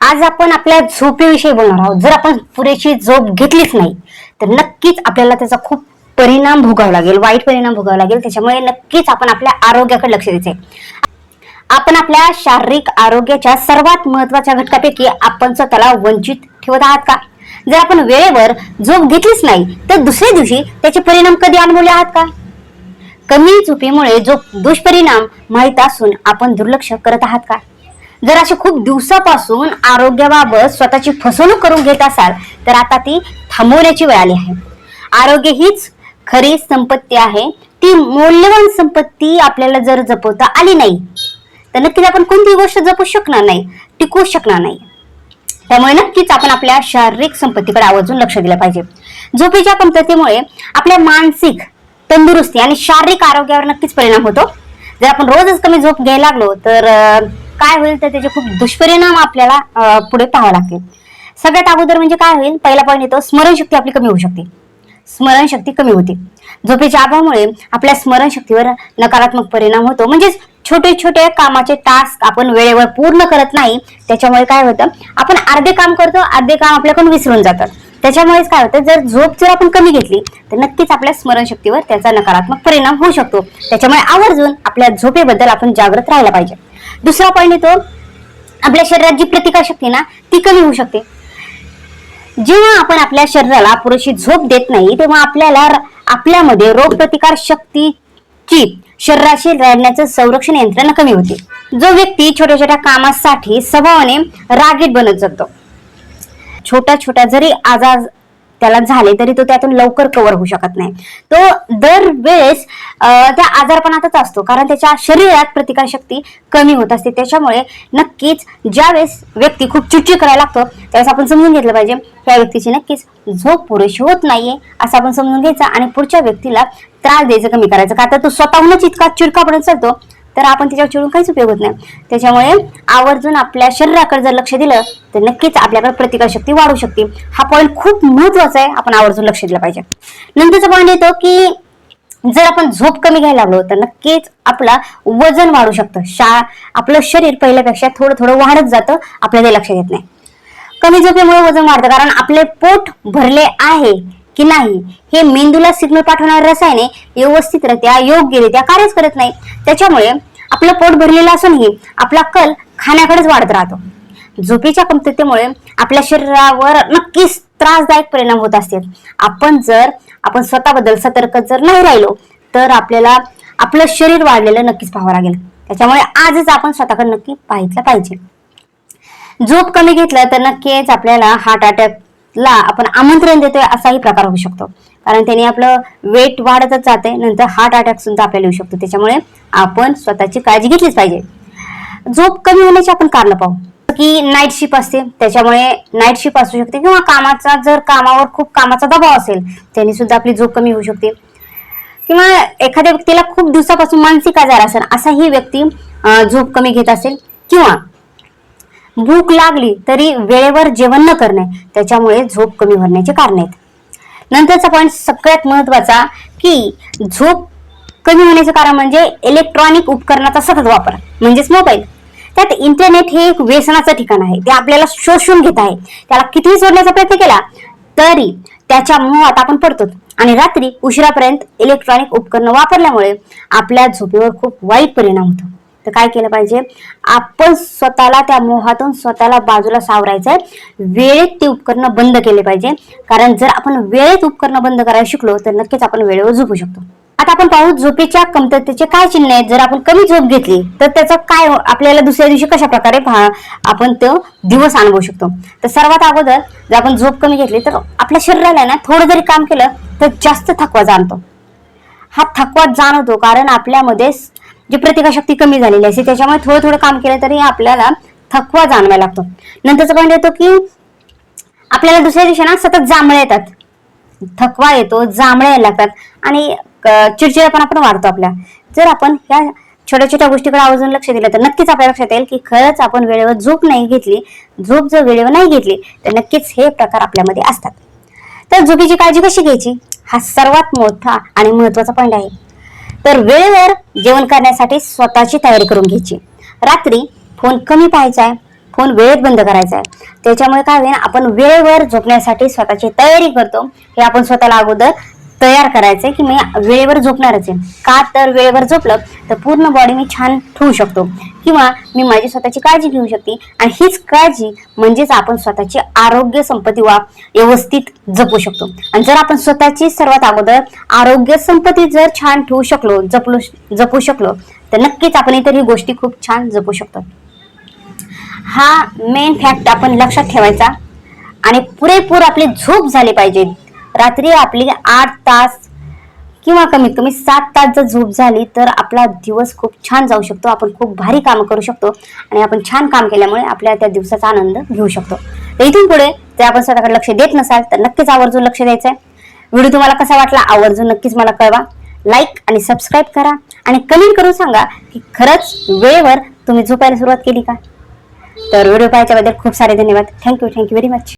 आज आपण आपल्या झोपेविषयी बोलणार आहोत. जर आपण पुरेशी झोप घेतलीच नाही तर नक्कीच आपल्याला त्याचा खूप परिणाम भोगावा लागेल, वाईट परिणाम भोगावा लागेल. त्याच्यामुळे नक्कीच आपण आपल्या आरोग्याकडे लक्ष द्यायचे. आपण आपल्या शारीरिक आरोग्याच्या सर्वात महत्वाच्या घटकापैकी आपण स्वतःला वंचित ठेवत आहात का? जर आपण वेळेवर झोप घेतलीच नाही तर दुसऱ्या दिवशी त्याचे परिणाम कधी अनुभवले आहात का? कमी झोपेमुळे जो दुष्परिणाम माहीत असून आपण दुर्लक्ष करत आहात का? जर असे खूप दिवसापासून आरोग्याबाबत स्वतःची फसवणूक करून घेत असाल तर आता ती थांबवण्याची वेळ आली आहे. आरोग्य हीच खरी संपत्ती आहे. ती मौल्यवान संपत्ती आपल्याला जर जपवता आली नाही तर नक्कीच आपण कोणतीही गोष्ट जपू शकणार नाही, टिकवू शकणार नाही. त्यामुळे नक्कीच आपण आपल्या शारीरिक संपत्तीकडे आवर्जून लक्ष दिलं पाहिजे. झोपेच्या कमतरतेमुळे आपल्या मानसिक तंदुरुस्ती आणि शारीरिक आरोग्यावर नक्कीच परिणाम होतो. जर आपण रोजच कमी झोप घ्यायला लागलो तर काय होईल तर त्याचे खूप दुष्परिणाम आपल्याला पुढे पाहावे लागतील. सगळ्यात अगोदर म्हणजे काय होईल, पहिला पॉईंट येतो स्मरणशक्ती आपली कमी होऊ शकते. स्मरणशक्ती कमी होते. झोपेच्या अभावामुळे आपल्या स्मरणशक्तीवर नकारात्मक परिणाम होतो. म्हणजेच छोटे छोटे कामाचे टास्क आपण वेळेवर पूर्ण करत नाही. त्याच्यामुळे काय होतं, आपण अर्धे काम करतो, अर्धे काम आपल्याकडून विसरून जातात. त्याच्यामुळेच काय होतं, जर आपण कमी घेतली तर नक्कीच आपल्या स्मरणशक्तीवर त्याचा नकारात्मक परिणाम होऊ शकतो. त्याच्यामुळे आवर्जून आपल्या झोपेबद्दल आपण जागृत राहायला पाहिजे. दुसरा पॉईंट येतो, आपल्या शरीरात जी प्रतिकारशक्ती ना ती कमी होऊ शकते. जेव्हा आपण आपल्या शरीराला पुरेशी झोप देत नाही तेव्हा आपल्यामध्ये रोगप्रतिकार शक्तीची शरीराशी लढण्याचं संरक्षण यंत्रणा कमी होते. जो व्यक्ती छोट्या छोट्या कामासाठी स्वभावाने रागीट बनत जातो, छोटा जरी आजार त्याला झाले तरी तो त्यातून लवकर कव्हर होऊ शकत नाही. तो दरवेळेस त्या आजारपणातच असतो, कारण त्याच्या शरीरात प्रतिकारशक्ती कमी होत असते. त्याच्यामुळे नक्कीच ज्यावेळेस व्यक्ती खूप चिडचिड करायला लागतो त्यावेळेस आपण समजून घेतलं पाहिजे त्या व्यक्तीची नक्कीच झोप पुरेशी होत नाहीये असं आपण समजून घ्यायचं आणि पुढच्या व्यक्तीला त्रास द्यायचं कमी करायचं. का तर तो स्वतःहूनच इतका चिडकापणे चालतो तर आपण त्याच्यावर चिडून काहीच उपयोग होत नाही. त्याच्यामुळे आवर्जून आपल्या शरीराकडे जर लक्ष दिलं तर नक्कीच आपल्याकडे प्रतिकारशक्ती वाढू शकते. हा पॉईंट खूप महत्वाचा आहे, आपण आवर्जून लक्ष दिलं पाहिजे. नंतरचा पॉईंट येतो की जर आपण झोप कमी घ्यायला लागलो तर नक्कीच आपला वजन वाढू शकतं. आपलं शरीर पहिल्यापेक्षा थोडं वाढत जातं, आपल्याला लक्ष देत नाही. कमी झोपेमुळे वजन वाढतं, कारण आपले पोट भरले आहे की नाही हे मेंदूला सिग्नल पाठवणारे रसायने व्यवस्थितरित्या योग्यरित्या कार्यच करत नाही. त्याच्यामुळे आपलं पोट भरलेलं असूनही आपला कल खाण्याकडेच वाढत राहतो. झोपेच्या कमतरतेमुळे आपल्या शरीरावर नक्कीच त्रासदायक परिणाम होत असतील. आपण स्वतःबद्दल सतर्क जर नाही राहिलो तर आपल्याला आपलं शरीर वाढलेलं नक्कीच पाहावं लागेल. त्याच्यामुळे आजच आपण स्वतःकडे नक्की पाहिलं पाहिजे. झोप कमी घेतलं तर नक्कीच आपल्याला हार्ट अटॅकला आपण आमंत्रण देतोय असाही प्रकार होऊ शकतो, कारण त्याने आपलं वेट वाढतच जाते, नंतर हार्ट अटॅक सुद्धा आपल्याला येऊ शकतो. त्याच्यामुळे आपण स्वतःची काळजी घेतलीच पाहिजे. झोप कमी होण्याची आपण कारण पाहू की नाईट शिफ्ट असते, त्याच्यामुळे नाईट शिफ्ट असू शकते, किंवा कामावर खूप कामाचा दबाव असेल त्याने सुद्धा आपली झोप कमी होऊ शकते. किंवा एखाद्या व्यक्तीला खूप दिवसापासून मानसिक आजार असेल, असा ही व्यक्ती झोप कमी घेत असेल, किंवा भूक लागली तरी वेळेवर जेवण न करणे, त्याच्यामुळे झोप कमी होण्याचे कारण आहेत. नंतरचा पॉईंट सगळ्यात महत्वाचा की झोप कमी होण्याचे कारण म्हणजे इलेक्ट्रॉनिक उपकरणाचा सतत वापर, म्हणजेच मोबाईल. त्यात इंटरनेट हे एक व्यसनाचं ठिकाण आहे. ते आपल्याला शोषून घेत आहे. त्याला कितीही सोडण्याचा प्रयत्न केला तरी त्याच्या मोहात आपण पडतो आणि रात्री उशिरापर्यंत इलेक्ट्रॉनिक उपकरण वापरल्यामुळे आपल्या झोपेवर खूप वाईट परिणाम होतो. तर काय केलं पाहिजे, आपण स्वतःला त्या मोहातून स्वतःला बाजूला सावरायचंय. वेळेत ते उपकरण बंद केले पाहिजे, कारण जर आपण वेळेत उपकरण बंद करायला शिकलो तर नक्कीच आपण वेळेवर झोपू शकतो. आता आपण पाहू झोपेच्या कमतरतेचे काय चिन्ह आहेत. जर आपण कमी झोप घेतली तर त्याचा काय आपल्याला दुसऱ्या दिवशी कशा प्रकारे आपण तो दिवस अनुभवू शकतो. तर सर्वात अगोदर जर आपण झोप कमी घेतली तर आपल्या शरीराला ना थोडं जरी काम केलं तर जास्त थकवा जाणतो. हा थकवा जाणवतो कारण आपल्यामध्ये जी प्रतिकारशक्ती कमी झालेली असते, त्याच्यामुळे थोडं काम केलं तरी आपल्याला थकवा जाणवायला लागतो. नंतरचा पॉईंट येतो की आपल्याला दुसऱ्या दिवशी ना सतत जांभळे येतात, थकवा येतो, जांभळे यायला लागतात आणि चिडचिडेपणा पण वाढतो आपल्या. जर आपण ह्या छोट्या छोट्या गोष्टीकडे आवर्जून लक्ष दिलं तर नक्कीच आपल्या लक्षात येईल की खरंच आपण वेळेवर झोप जर वेळेवर नाही घेतली तर नक्कीच हे प्रकार आपल्यामध्ये असतात. तर झोपेची काळजी कशी घ्यायची हा सर्वात मोठा आणि महत्वाचा पॉईंट आहे. तर वेळेवर जेवण करण्यासाठी स्वतःची तयारी करून घ्यायची. रात्री फोन कमी पाहायचा आहे, फोन वेळेत बंद करायचा आहे. त्याच्यामुळे काय होईल, आपण वेळेवर झोपण्यासाठी स्वतःची तयारी करतो. हे आपण स्वतःला अगोदर तयार करायचंय की मी वेळेवर झोपणारच आहे. का तर वेळेवर झोपलं तर पूर्ण बॉडी मी छान ठेवू शकतो किंवा मी माझी स्वतःची काळजी घेऊ शकते. आणि हीच काळजी म्हणजेच आपण स्वतःची आरोग्य संपत्ती व्यवस्थित जपू शकतो. आणि जर आपण स्वतःची सर्वात अगोदर आरोग्य संपत्ती जर छान ठेवू शकलो, जपू शकलो, तर नक्कीच आपण इतर ही गोष्टी खूप छान जपू शकतो. हा मेन फॅक्ट आपण लक्षात ठेवायचा. आणि पुरेपूर आपली झोप झाली पाहिजे. रात्री आपली 8 तास किंवा कमीत कमी 7 तास जर झोप झाली तर आपला दिवस खूप छान जाऊ शकतो. आपण खूप भारी काम करू शकतो आणि आपण छान काम केल्यामुळे आपल्या त्या दिवसाचा आनंद घेऊ शकतो. तर इथून पुढे जर आपण स्वतःकडे लक्ष देत नसाल तर नक्कीच आवर्जून लक्ष द्यायचंय. व्हिडिओ तुम्हाला कसा वाटला आवर्जून नक्कीच मला कळवा. लाईक आणि सबस्क्राईब करा आणि कमेंट करून सांगा की खरंच वेळेवर तुम्ही झोपायला सुरुवात केली का. तर व्हिडिओ पाहण्याबद्दल खूप सारे धन्यवाद. Thank you very much.